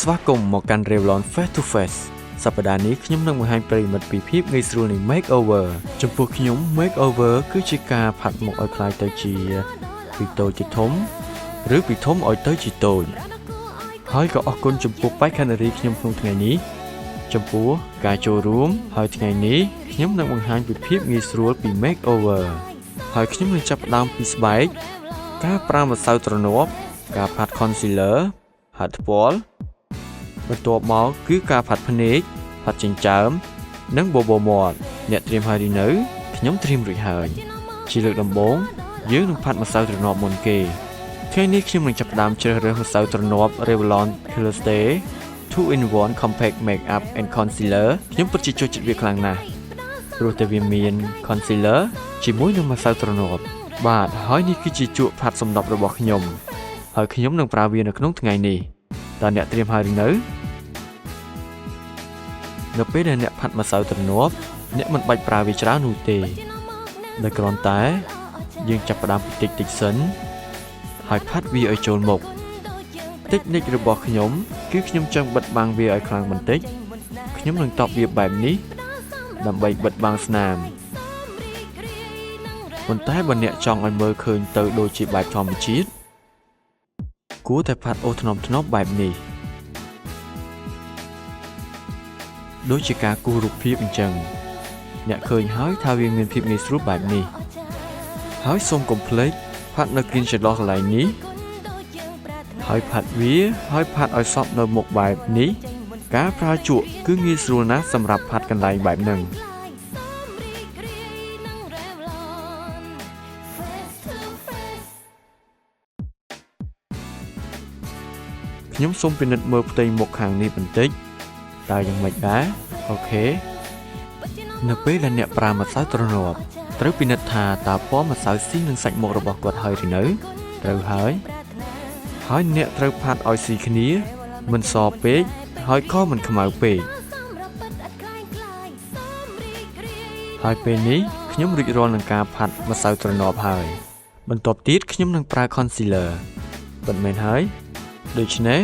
ស្វាគមន៍មកកាន់ Revlon Face to Face សប្តាហ៍នេះខ្ញុំនឹងបង្ហាញប្រិមិត្តពីភាពងាយស្រួលនៃ Makeover ចំពោះខ្ញុំ Makeover គឺជាការផាត់មុខឲ្យคล้ายទៅជាពីតូចទៅធំឬពីធំឲ្យទៅជាតូចហើយក៏អរគុណចំពោះបេក្ខនារីខ្ញុំក្នុងថ្ងៃនេះចំពោះការចូលរួមហើយថ្ងៃនេះខ្ញុំនឹងបង្ហាញពីភាពងាយស្រួលពី Makeover ហើយខ្ញុំនឹងចាប់ផ្ដើមពីស្បែកការប្រើម្សៅទ្រនាប់ការផាត់ Concealer ហាត់ពណ៌បន្ទាប់មកគឺការផាត់ភ្នែកផាត់ចិញ្ចើមនិងបបោមាត់អ្នកត្រៀមហើយឬនៅខ្ញុំត្រៀមរួចហើយជាលើកដំបូងយើងនឹងផាត់ម្សៅទ្រនាប់មុនគេថ្ងៃនេះខ្ញុំនឹងចាប់ផ្ដើមជ្រើសរើសម្សៅទ្រនាប់ Revlon Colorstay 2-in-1 Compact Makeup and Concealer ខ្ញុំពិតជាចូលចិត្តវាខ្លាំងណាស់ព្រោះតែវាមាន Concealer ជាមួយនឹងម្សៅទ្រនាប់បាទហើយនេះគឺជាជក់ផាត់សម្រាប់របស់ខ្ញុំហើយខ្ញុំនឹងប្រើវានៅក្នុងថ្ងៃនេះតើអ្នកត្រៀមហើយឬនៅពេលដែលអ្នកផាត់ម្សៅទ្រនាប់អ្នកមិនបាច់ប្រើវាច្រើននោះទេដោយគ្រាន់តែយើងចាប់ផ្ដើមពីតិចសិនហើយផាត់វាឲ្យចូលមុខtechniqueរបស់ខ្ញុំគឺខ្ញុំចង់បិទបាំងវាឲ្យខ្លាំងបន្តិចខ្ញុំនឹងតបវាបែបនេះដើម្បីបិទបាំងស្នាមប៉ុន្តែបើអ្នកចង់ឲ្យមើលឃើញទៅដូចជាបែបធម្មជាតិគួរតែផាត់អូសថ្នមបែបនេះដូចជាការគូររូបភាពអញ្ចឹងអ្នកឃើញហើយថាវាមានភាពងាយស្រួលបែបនេះហើយសូមកុំភ្លេចផាត់នៅគ្រីនចន្លោះកន្លែងនេះហើយផាត់វាហើយផាត់ឲ្យសព្វនៅមុខបែបនេះការប្រើជក់គឺងាយស្រួលណាស់សម្រាប់ផាត់កន្លែងបែបហ្នឹងខ្ញុំសូមពិនិត្យមើលផ្ទៃមុខខាងនេះបន្តិចតើយ៉ាងម៉េចដែរអូខេនៅពេលដែលអ្នកប្រើម្សៅទ្រនាប់ត្រូវពិនិត្យថាតើពណ៌ម្សៅស៊ីនឹងសាច់មុខរបស់គាត់ហើយឬនៅត្រូវហើយអ្នកត្រូវផាត់ឲ្យស៊ីគ្នាមិនសពេកហើយក៏មិនខ្មៅពេកហើយពេលនេះខ្ញុំរួចរាល់នឹងការផាត់ម្សៅទ្រនាប់ហើយបន្ទាប់ទៀតខ្ញុំនឹងប្រើ Concealer ពិតមែនហើយដូច្នេះ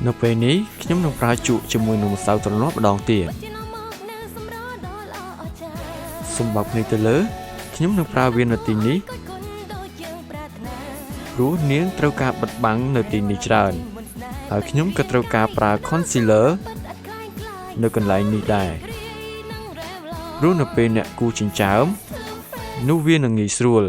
នៅពេលនេះខ្ញុំនឹងប្រើជក់ជាមួយនឹងម្សៅទ្រនាប់ម្ដងទៀតសូមបើកភ្នែកទៅលើខ្ញុំនឹងប្រើវានៅទីនេះព្រោះនាងត្រូវការបិទបាំងនៅទីនេះច្រើនហើយខ្ញុំក៏ត្រូវការប្រើ Concealer នៅកន្លែងនេះដែរព្រោះនៅពេលអ្នកគូរចិញ្ចើមនោះវានឹងងាយស្រួល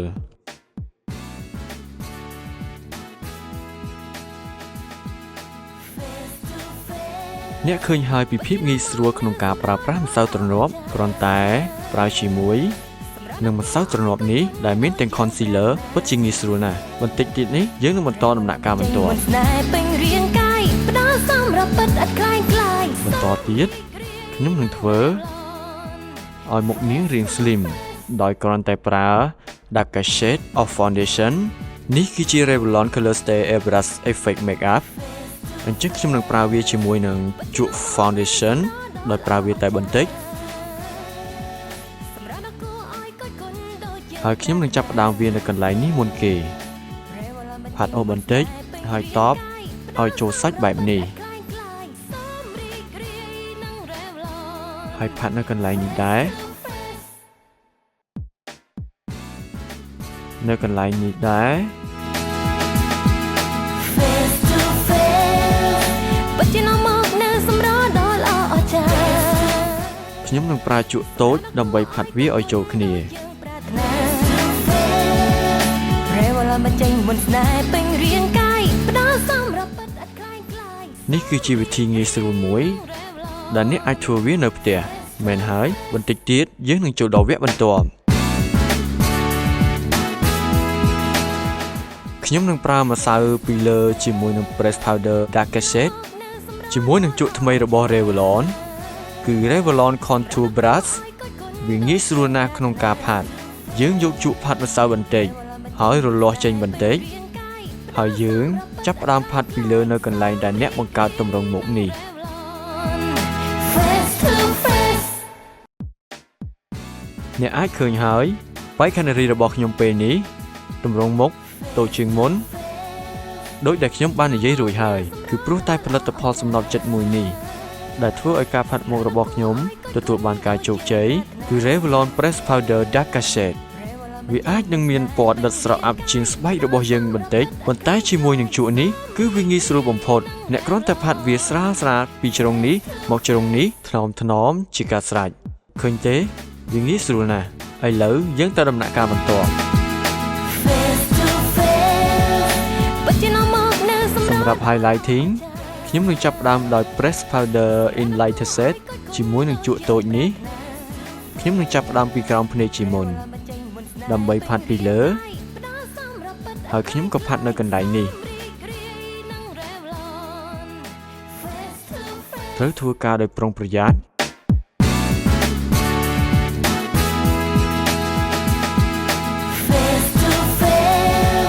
អ្នកឃើញហើយពីភាពងាយស្រួលក្នុងការប្រើប្រាស់ម្សៅទ្រនាប់គ្រាន់តែប្រើជាមួយនឹងម្សៅទ្រនាប់នេះដែលមានទាំង Concealer ពិតជាងាយស្រួលណាស់បន្តិចទៀតនេះយើងនឹងបន្តដំណាក់កាលបន្ទាប់បន្តទៀតខ្ញុំនឹងធ្វើឲ្យមុខនាងរាង slim ដោយគ្រាន់តែប្រើ Darker Shade of Foundation នេះគឺជា Revlon Colorstay Airbrush Effect Makeup អញ្ចឹងខ្ញុំនឹងប្រើវាជាមួយនឹងជក់ Foundation ដោយប្រើវាតែបន្តិចហើយខ្ញុំនឹងចាប់ផ្ដើមវានៅកន្លែងនេះមុនគេផាត់អូសបន្តិចហើយតបឲ្យចូលសាច់បែបនេះហើយផាត់នៅកន្លែងនេះដែរនៅកន្លែងនេះដែរខ្ញុំនឹងប្រើជក់តូចដើម្បីផាត់វាឲ្យចូលគ្នានេះគឺជាវិធីងាយស្រួលមួយដែលអ្នកអាចធ្វើវានៅផ្ទះមែនហើយបន្តិចទៀតយើងនឹងចូលដល់វគ្គបន្ទាប់ខ្ញុំនឹងប្រើម្សៅពីលើជាមួយនឹង Press Powder Darker Shade ជាមួយនឹងជក់ថ្មីរបស់ Revlon គឺ Revlon Contour Brush វាងាយស្រួលណាស់ក្នុងការផាត់យើងយកជក់ផាត់ម្សៅបន្តិចហើយរលាស់ចេញបន្តិចហើយយើងចាប់ផ្ដើមផាត់ពីលើនៅកន្លែងដែលអ្នកបង្កើតទម្រង់មុខនេះអ្នកអាចឃើញហើយបេក្ខនារីរបស់ខ្ញុំពេលនេះទម្រង់មុខតូចជាងមុន ដោយដែលខ្ញុំបាននិយាយរួចហើយគឺព្រោះតែផលិតផលសំណល់ចិត្តមួយនេះដែលធ្វើឲ្យការផាត់មុខរបស់ខ្ញុំទទួលបានការជោគជ័យគឺ Revlon Press Powder Dark Shade វាអាចនឹងមានពណ៌ដិតស្រអាប់ជាងស្បែករបស់យើងបន្តិចប៉ុន្តែជាមួយនឹងជក់នេះគឺវាងាយស្រួលបំផុតអ្នកគ្រាន់តែផាត់វាស្រាលៗពីជ្រុងនេះមកជ្រុងនេះថ្នមៗជាការស្រេចឃើញទេវាងាយស្រួលណាស់ឥឡូវយើងទៅដំណាក់កាលបន្ទាប់សម្រាប់ highlighting ខ្ញុំនឹងចាប់ផ្ដើមដោយ press powder in lighter shade ជាមួយនឹងជក់តូចនេះខ្ញុំនឹងចាប់ផ្ដើមពីក្រោមភ្នែកជាមុនដើម្បីផាត់ពីលើហើយខ្ញុំក៏ផាត់នៅកន្លែងនេះត្រូវធ្វើការដោយប្រុងប្រយ័ត្ន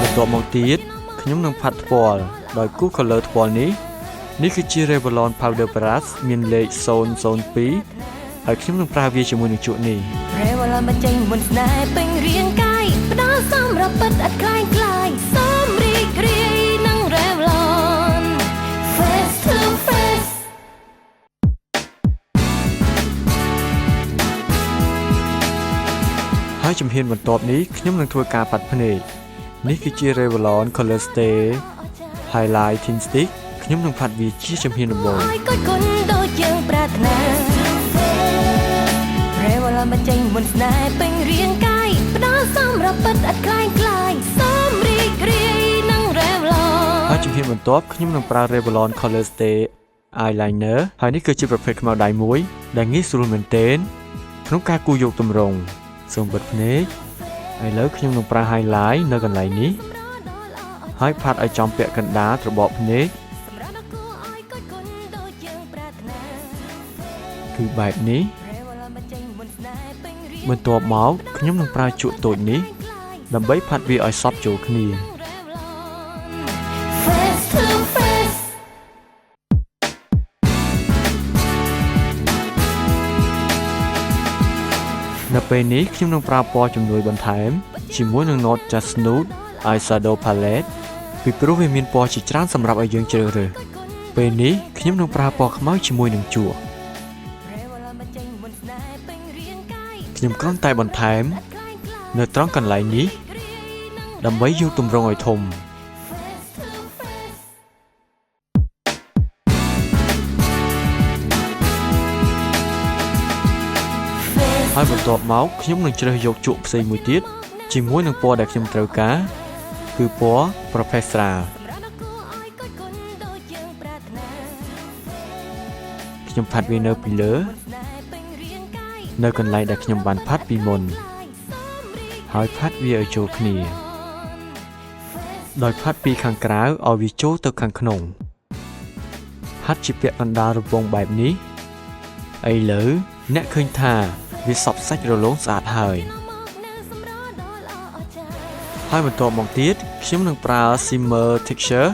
បន្ទាប់មកទៀតខ្ញុំនឹងផាត់ថ្ពាល់ដោយគូស color ថ្ពាល់នេះគឺជា Revlon Powder Brush មានលេខ002ហើយខ្ញុំនឹងប្រើវាជាមួយនឹងជក់នេះ Revlon បញ្ចេញមុនស្នេហ៍ពេញរាងកាយផ្ដល់សម្រាប់ពិតឥតខ្លាយសមរីករាយនឹង Revlon Face to Face ហើយជំហានបន្ទាប់នេះខ្ញុំនឹងធ្វើការប៉ាត់ភ្នែកនេះគឺជា Revlon Color Stay Highlighting Stick ខ្ញុំនឹងផាត់វាជាជំហានដំបូងឲ្យគាត់គុណដូចយើងប្រាថ្នា Revlon បញ្ចេញមុនស្នេហ៍ពេញរាងកាយផ្ដល់សម្រាប់ពិតឥតខ្លាយសមរីករាយនឹង Revlon ហើយជំហានបន្ទាប់ខ្ញុំនឹងប្រើ Revlon Color Stay Eyeliner ហើយនេះគឺជាប្រភេទខ្មៅដៃមួយដែលងាយស្រួលមែនទែនក្នុងការគូរយកទម្រង់សូមបិទភ្នែកឥឡូវខ្ញុំនឹងប្រើ highlight នៅកន្លែងនេះហើយផាត់ឲ្យចំពាក់កណ្ដាលត្របកភ្នែកគឺបែបនេះបន្ទាប់មកខ្ញុំនឹងប្រើជក់តូចនេះដើម្បីផាត់វាឲ្យសព្វចូលគ្នានៅពេលនេះខ្ញុំនឹងប្រើពណ៌ជំនួយបន្ថែមជាមួយនឹង Not Just Nude Eyeshadow Palette ពីព្រោះវាមានពណ៌ជាច្រើនសម្រាប់ឲ្យយើងជ្រើសរើសពេលនេះខ្ញុំនឹងប្រើពណ៌ខ្មៅជាមួយនឹងជក់ខ្ញុំគ្រាន់តែបន្ថែមនៅត្រង់កន្លែងនេះដើម្បីយកទម្រង់ឲ្យធំហើយបន្ទាប់មកខ្ញុំនឹងជ្រើសយកជក់ផ្សេងមួយទៀតជាមួយនឹងពណ៌ដែលខ្ញុំត្រូវការគឺពណ៌ប្រផេះស្រាលខ្ញុំផាត់វានៅពីលើនៅកន្លែងដែលខ្ញុំបានផាត់ពីមុនហើយផាត់វាឲ្យចូលគ្នាដោយផាត់ពីខាងក្រៅឲ្យវាចូលទៅខាងក្នុងហាត់ជាពាក់កណ្ដាលរង្វង់បែបនេះឥឡូវអ្នកឃើញថាវាសព្វសាច់រលោងស្អាតហើយបន្ទាប់មកទៀតខ្ញុំនឹងប្រើ Shimmer Texture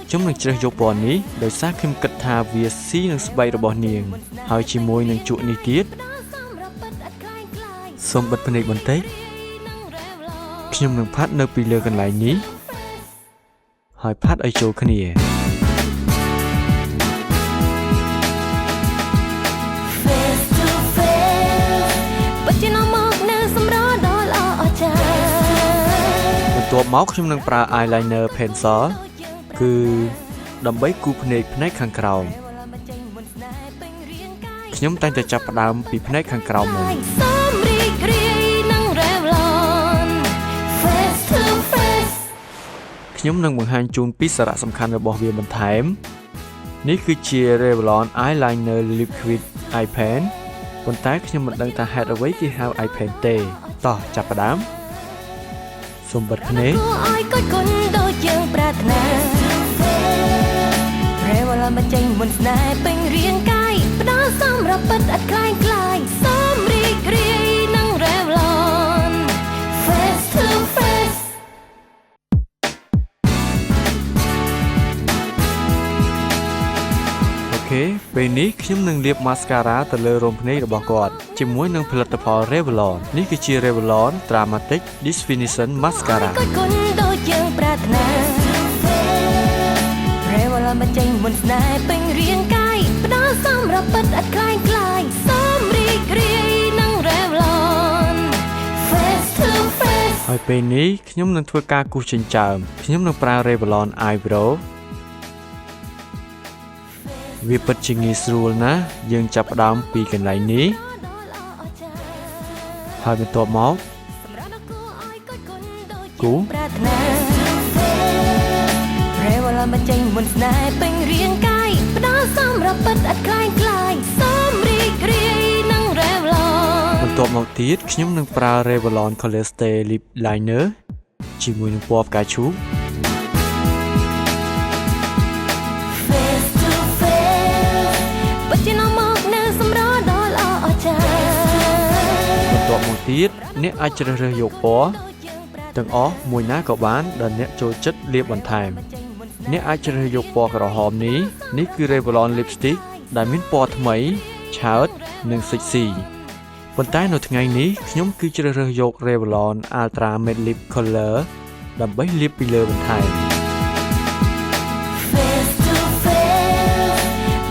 ខ្ញុំនឹងជ្រើសយកពណ៌នេះដោយសារខ្ញុំគិតថាវាស៊ីនឹងស្បែករបស់នាងហើយជាមួយនឹងជក់នេះទៀតសូមបិទភ្នែកបន្តិចខ្ញុំនឹងផាត់នៅពីលើកន្លែងនេះហើយផាត់ឲ្យចូលគ្នាបន្ទាប់មកខ្ញុំនឹងប្រើ eyeliner pencil គឺដើម្បីគូសភ្នែកផ្នែកខាងក្រោមខ្ញុំតែងតែចាប់ផ្ដើមពីផ្នែកខាងក្រោមមុនខ្ញុំនឹងបង្ហាញជូនពីសារៈសំខាន់របស់វាបន្ថែមនេះគឺជា Revlon Eyeliner Liquid Eye Pen ប៉ុន្តែខ្ញុំមិនដឹងថាហេតុអ្វីគេហៅ Eye Pen ទេតោះចាប់ផ្ដើមសូមបិទភ្នែកឲ្យគាត់គុណដូចយើងប្រាថ្នា Revlon បញ្ចេញមុនស្នេហ៍ពេញរាងកាយផ្ដល់សម្រាប់ពិតឥតខ្លាយសមរីករាយនឹង Revlon Face to Face អូខេពេលនេះខ្ញុំនឹងលាប mascara ទៅលើរោមភ្នែករបស់គាត់ជាមួយនឹងផលិតផល Revlon នេះគឺជា Revlon Dramatic Definition Mascara គាត់គុណដូចយើងប្រាថ្នា ឡាបញ្ចេញមន្តស្នេហ៍ពេញរាងកាយផ្ដល់សម្រាប់ពិតឥតខ្លែងខ្លាយសូមរីករាយនឹង Revlon Face to Face ហើយពេលនេះខ្ញុំនឹងធ្វើការគូសចិញ្ចើមខ្ញុំនឹងប្រើ Revlon Eyebrow វាពិតជាងាយស្រួលណាស់យើងចាប់ផ្ដើមពីកន្លែងនេះហើយបន្ទាប់មកគូ ប្រាថ្នា Revlon បញ្ចេញមន្តស្នេហ៍ពេញរាងកាយផ្ដល់សម្រាប់ពិតឥតខ្លែងខ្លាយសូមរីករាយនឹង Revlon បន្ទាប់មកទៀតខ្ញុំនឹងប្រើ Revlon Color Stay Lip Liner ជាមួយនឹងពណ៌ផ្កាឈូក Face to Face បិទចំណងមកនៅសម្រស់ដ៏ល្អអស្ចារ្យ បន្ទាប់មកទៀតអ្នកអាចជ្រើសរើសយកពណ៌ទាំងអស់មួយណាក៏បានដែលអ្នកចូលចិត្តលាបបន្ថែមអ្នកអាចជ្រើសរើសយកពណ៌ក្រហមនេះគឺ Revlon Lipstick ដែលមានពណ៌ថ្មីឆើតនិង sexy ប៉ុន្តែនៅថ្ងៃនេះខ្ញុំគឺជ្រើសរើសយក Revlon Ultra Matte Lip Color ដើម្បីលាបពីលើបន្ថែម Face to Face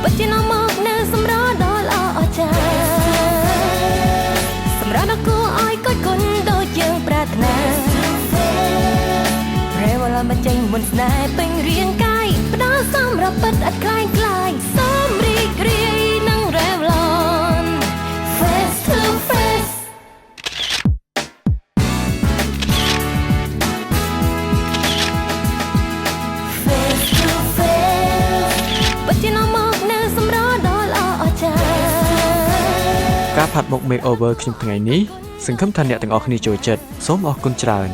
បិទចំណងមកនៅសម្រស់ដ៏ល្អអស្ចារ្យសម្រាប់ដ៏គួរឲ្យកត់គុណដូចយើងប្រាថ្នា Revlon បញ្ចេញមន្តស្នេហ៍ពេញរាងកាយផ្ដល់សម្រាប់ពិតឥតខ្លែងខ្លាយសូមរីករាយនឹង Revlon Face to Face Face to Face បិទចំណងមកនៅសម្រស់ដ៏ល្អអស្ចារ្យ ការផាត់មុខ makeover ខ្ញុំថ្ងៃនេះសង្ឃឹមថាអ្នកទាំងអស់គ្នាចូលចិត្តសូមអរគុណច្រើន